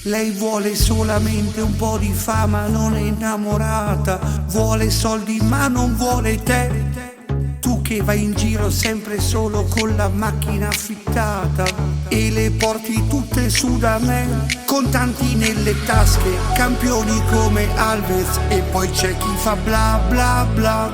Lei vuole solamente un po' di fama, non è innamorata. Vuole soldi ma non vuole te. Tu che vai in giro sempre solo con la macchina affittata e le porti tutte su da me, contanti nelle tasche, campioni come Alves. E poi c'è chi fa bla bla bla,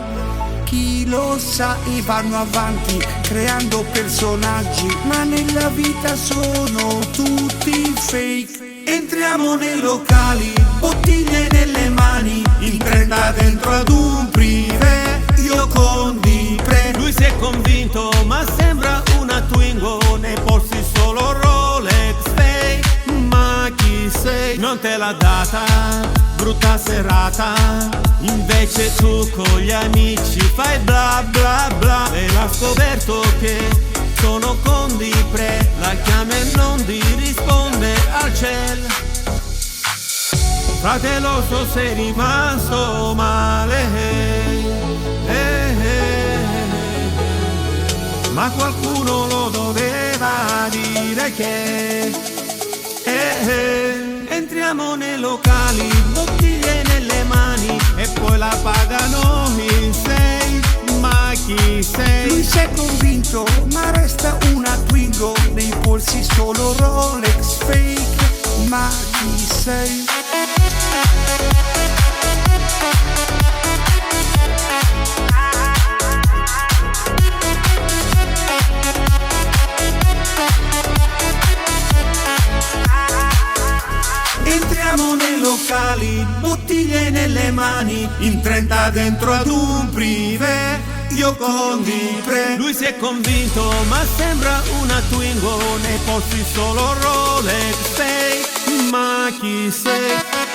chi lo sa, e vanno avanti creando personaggi, ma nella vita sono tutti fake. Entriamo nei locali, bottiglie nelle mani, in 30 dentro ad un privé, io con Dipre. Lui si è convinto ma sembra una Twingo, nei polsi solo Rolex fake. Ma chi sei? Non te l'ha data, brutta serata. Invece tu con gli amici fai bla bla bla. E l'ha scoperto che sono con Dipre, la chiama e non ti risponde al cell. Fratello, so sei rimasto male, ma qualcuno lo doveva dire che entriamo nei locali, bottiglie nelle mani e poi la pagano in 6. Ma chi sei? Lui si è convinto ma resta una Twingo, nei polsi solo Rolex fake. Ma chi sei? Entriamo nei locali, bottiglie nelle mani, in 30 dentro ad un privé, io con Dipre. Lui si è convinto ma sembra una Twingo, nei polsi solo Rolex fake. Ma chi sei?